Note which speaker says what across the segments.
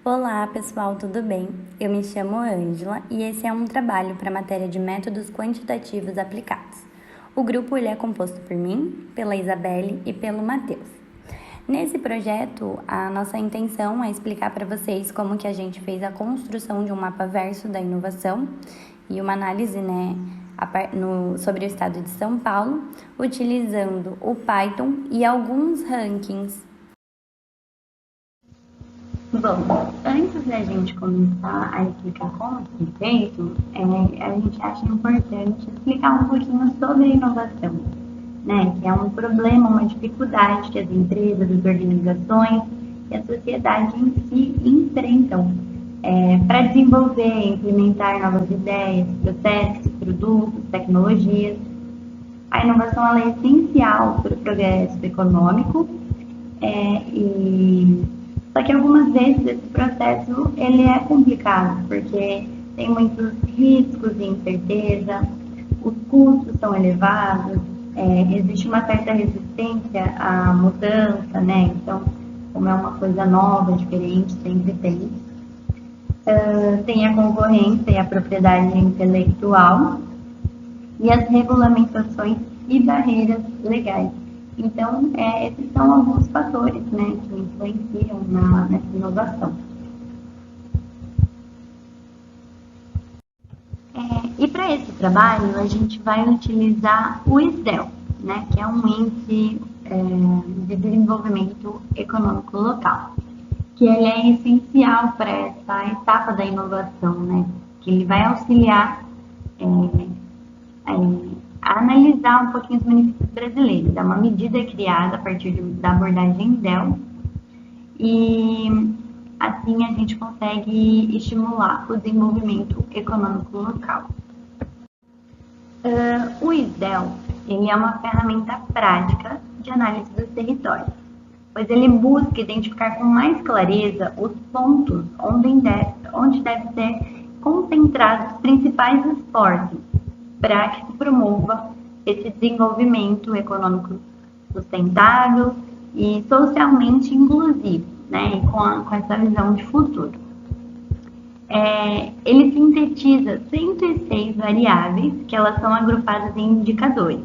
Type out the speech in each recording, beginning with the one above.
Speaker 1: Olá pessoal, tudo bem? Eu me chamo Ângela e esse é um trabalho para a matéria de métodos quantitativos aplicados. O grupo ele é composto por mim, pela Isabelle e pelo Matheus. Nesse projeto, a nossa intenção é explicar para vocês como que a gente fez a construção de um mapa verso da inovação e uma análise, sobre o estado de São Paulo, utilizando o Python e alguns rankings.
Speaker 2: Bom, antes da gente começar a explicar como foi feito, a gente acha importante explicar um pouquinho sobre a inovação, né? Que é um problema, uma dificuldade que as empresas, as organizações e a sociedade em si enfrentam para desenvolver e implementar novas ideias, processos, produtos, tecnologias. A inovação ela é essencial para o progresso econômico e só que algumas vezes esse processo ele é complicado, porque tem muitos riscos e incerteza, os custos são elevados, existe uma certa resistência à mudança, né? Então, como é uma coisa nova, diferente, sempre tem. Tem a concorrência e a propriedade intelectual e as regulamentações e barreiras legais. Então, esses são alguns fatores, né, que influenciam nessa inovação. E para esse trabalho, a gente vai utilizar o SDEL, né, que é um índice de desenvolvimento econômico local, que ele é essencial para essa etapa da inovação, né, que ele vai auxiliar a analisar um pouquinho os municípios brasileiros. É uma medida criada a partir da abordagem DEL e assim a gente consegue estimular o desenvolvimento econômico local. O SDEL ele é uma ferramenta prática de análise dos territórios, pois ele busca identificar com mais clareza os pontos onde deve ser concentrados os principais esforços para que se promova esse desenvolvimento econômico sustentável e socialmente inclusivo, né? E com essa visão de futuro. Ele sintetiza 106 variáveis que elas são agrupadas em indicadores.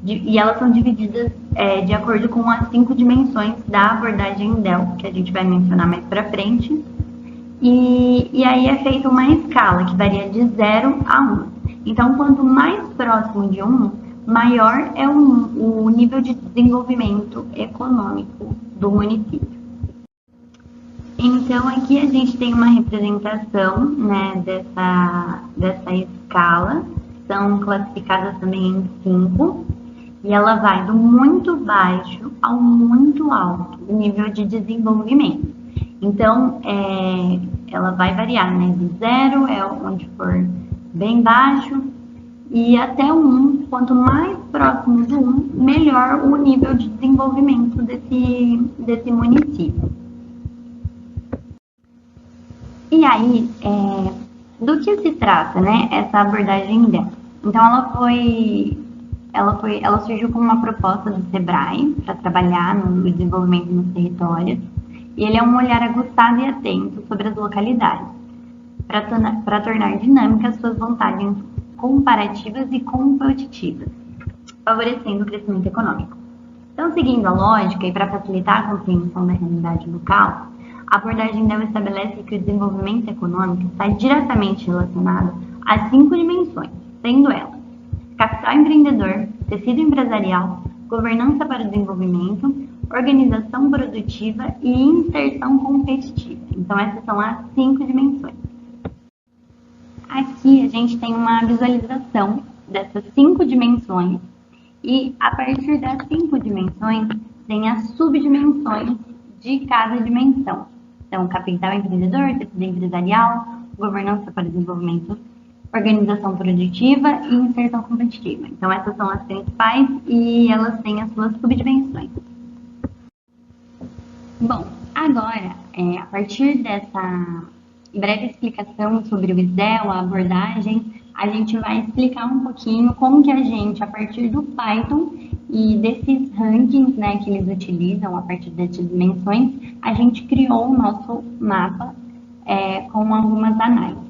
Speaker 2: E elas são divididas de acordo com as 5 dimensões da abordagem DEL, que a gente vai mencionar mais para frente. E aí é feita uma escala que varia de 0 a 1. Então, quanto mais próximo de 1, maior é o nível de desenvolvimento econômico do município. Então, aqui a gente tem uma representação, né, dessa escala, são classificadas também em 5, e ela vai do muito baixo ao muito alto, o nível de desenvolvimento. Então, ela vai variar, né? De 0 é onde for bem baixo e até o 1. Quanto mais próximo do 1, melhor o nível de desenvolvimento desse município. E aí, do que se trata, né? Essa abordagem dela? Então, ela surgiu como uma proposta do SEBRAE para trabalhar no desenvolvimento nos territórios. E ele é um olhar aguçado e atento sobre as localidades, para tornar dinâmicas suas vantagens comparativas e competitivas, favorecendo o crescimento econômico. Então, seguindo a lógica e para facilitar a compreensão da realidade local, a abordagem dela estabelece que o desenvolvimento econômico está diretamente relacionado a 5 dimensões, sendo elas capital empreendedor, tecido empresarial, governança para o desenvolvimento, organização produtiva e inserção competitiva. Então, essas são as 5 dimensões. Aqui a gente tem uma visualização dessas 5 dimensões e a partir das 5 dimensões tem as subdimensões de cada dimensão. Então, capital empreendedor, tecido empresarial, governança para o desenvolvimento, organização produtiva e inserção competitiva. Então, essas são as principais e elas têm as suas subdimensões. Bom, agora, a partir dessa breve explicação sobre o SDEL, a abordagem, a gente vai explicar um pouquinho como que a gente, a partir do Python E desses rankings, né, que eles utilizam a partir dessas dimensões, a gente criou o nosso mapa com algumas análises.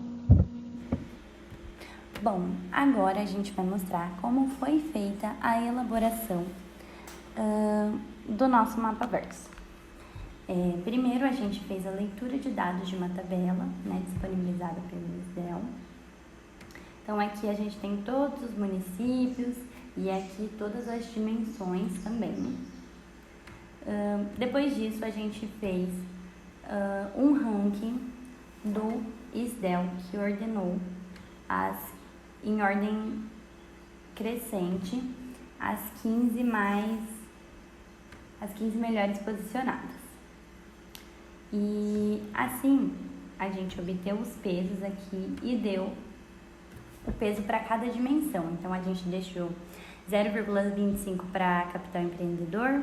Speaker 1: Bom, agora a gente vai mostrar como foi feita a elaboração do nosso mapa verso. Primeiro a gente fez a leitura de dados de uma tabela, né, disponibilizada pelo ISDEL. Então aqui a gente tem todos os municípios e aqui todas as dimensões também. Depois disso a gente fez um ranking do ISDEL que ordenou em ordem crescente as 15 melhores posicionadas. E assim a gente obteve os pesos aqui e deu o peso para cada dimensão. Então a gente deixou 0,25 para capital empreendedor,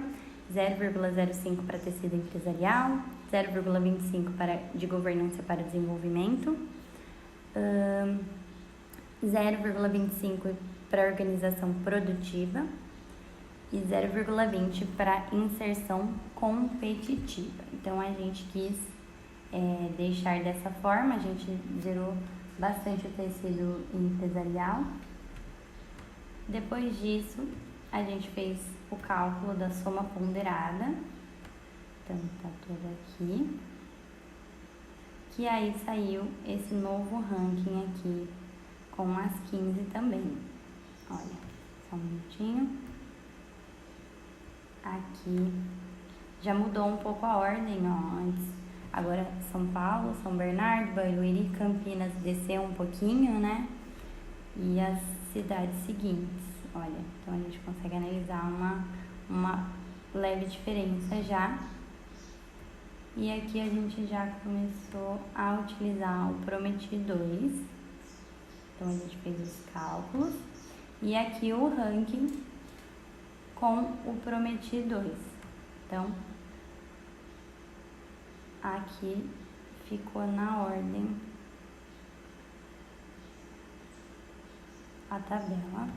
Speaker 1: 0,05 para tecido empresarial, 0,25 de governança para desenvolvimento, 0,25 para organização produtiva e 0,20 para inserção competitiva. Então a gente quis deixar dessa forma, a gente zerou bastante o tecido empresarial. Depois disso, a gente fez o cálculo da soma ponderada, então tá tudo aqui, que aí saiu esse novo ranking aqui com as 15 também. Olha, só um minutinho. Aqui já mudou um pouco a ordem, ó, antes. Agora São Paulo, São Bernardo, Barueri, Campinas desceu um pouquinho, né? E as cidades seguintes, olha, então a gente consegue analisar uma leve diferença já. E aqui a gente já começou a utilizar o Prometi 2. Então a gente fez os cálculos. E aqui o ranking com o Prometi 2. Então, aqui ficou na ordem a tabela.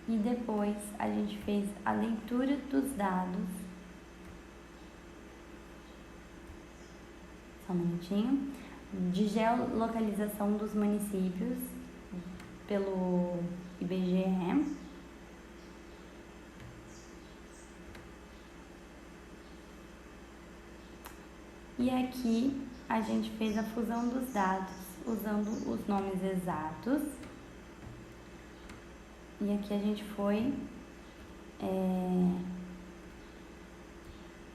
Speaker 1: E depois a gente fez a leitura dos dados. Só um minutinho. De geolocalização dos municípios pelo IBGE. E aqui a gente fez a fusão dos dados usando os nomes exatos. E aqui a gente foi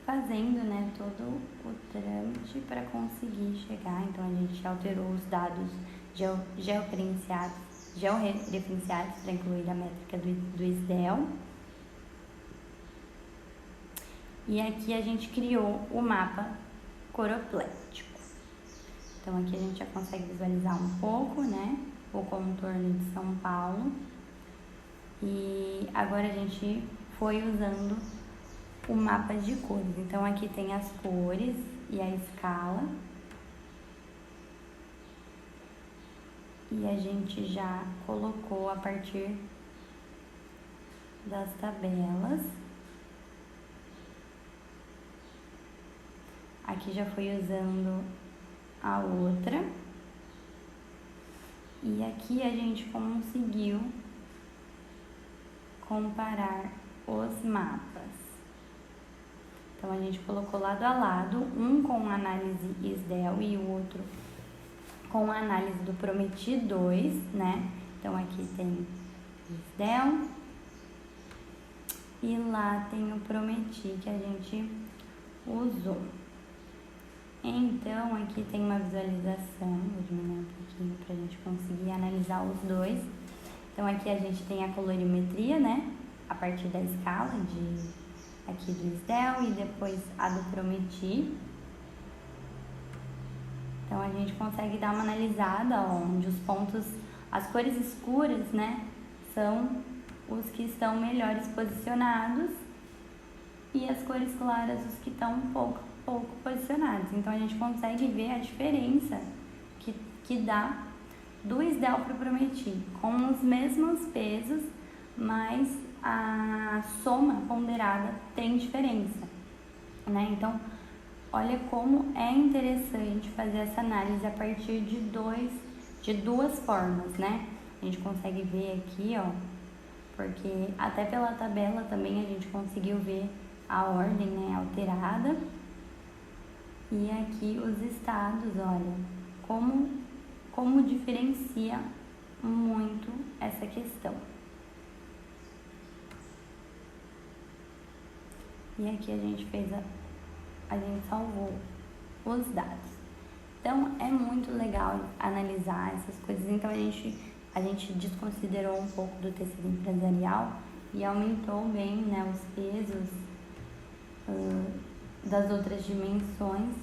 Speaker 1: fazendo, né, todo o trâmite para conseguir chegar. Então a gente alterou os dados georreferenciados para incluir a métrica do ISDEL. E aqui a gente criou o mapa coroplético. Então aqui a gente já consegue visualizar um pouco, né, o contorno de São Paulo. E agora a gente foi usando o mapa de cores. Então aqui tem as cores e a escala. E a gente já colocou a partir das tabelas. Aqui já fui usando a outra. E aqui a gente conseguiu comparar os mapas. Então a gente colocou lado a lado, um com análise ISDEL e o outro com a análise do Prometi 2, né? Então aqui tem ISDEL e lá tem o Prometi que a gente usou. Então aqui tem uma visualização, vou diminuir um pouquinho para a gente conseguir analisar os dois. Então aqui a gente tem a colorimetria, né? A partir da escala aqui do ISDEL e depois a do Prometi. Então a gente consegue dar uma analisada onde os pontos, as cores escuras, né, são os que estão melhores posicionados e as cores claras os que estão um pouco posicionados. Então a gente consegue ver a diferença que dá do ISDEL para o Prometi, com os mesmos pesos, mas a soma ponderada tem diferença, né? Então, olha como é interessante fazer essa análise a partir de duas formas, né? A gente consegue ver aqui, ó, porque até pela tabela também a gente conseguiu ver a ordem, né, alterada. E aqui os estados, olha, como diferencia muito essa questão. E aqui a gente salvou os dados. Então, é muito legal analisar essas coisas. Então, a gente desconsiderou um pouco do tecido empresarial e aumentou bem, né, os pesos das outras dimensões,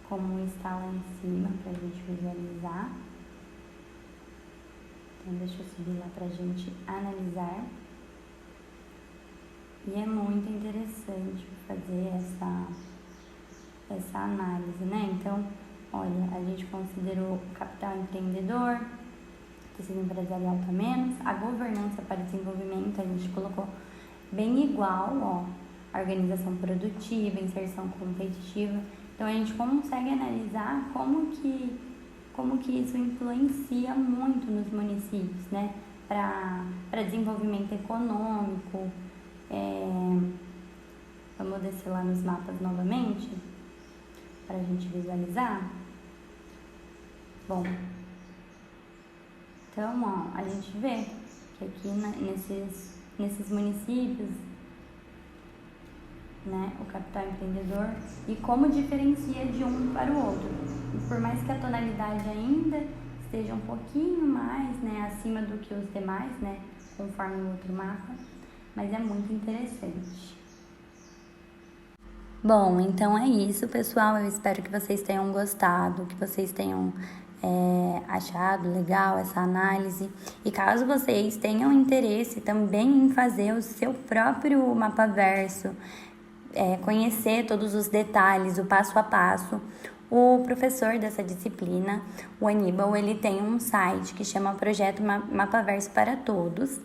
Speaker 1: como está lá em cima, para a gente visualizar. Então, deixa eu subir lá para a gente analisar. E é muito interessante fazer essa análise, né? Então, olha, a gente considerou o capital empreendedor, tecido empresarial tá menos, a governança para desenvolvimento a gente colocou bem igual, ó, a organização produtiva, inserção competitiva. Então, a gente consegue analisar como que isso influencia muito nos municípios, né? Para desenvolvimento econômico. Vamos descer lá nos mapas novamente para a gente visualizar. Bom, então, ó, a gente vê que aqui nesses municípios, né, o capital empreendedor e como diferencia de um para o outro. E por mais que a tonalidade ainda esteja um pouquinho mais, né, acima do que os demais, né, conforme o outro mapa, mas é muito interessante. Bom, então é isso, pessoal. Eu espero que vocês tenham gostado, que vocês tenham achado legal essa análise. E caso vocês tenham interesse também em fazer o seu próprio mapaverso, conhecer todos os detalhes, o passo a passo, o professor dessa disciplina, o Aníbal, ele tem um site que chama Projeto Mapaverso para Todos.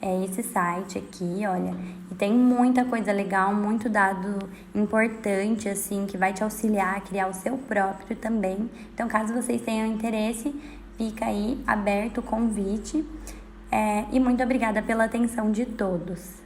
Speaker 1: É esse site aqui, olha, e tem muita coisa legal, muito dado importante, assim, que vai te auxiliar a criar o seu próprio também. Então, caso vocês tenham interesse, fica aí aberto o convite. E muito obrigada pela atenção de todos.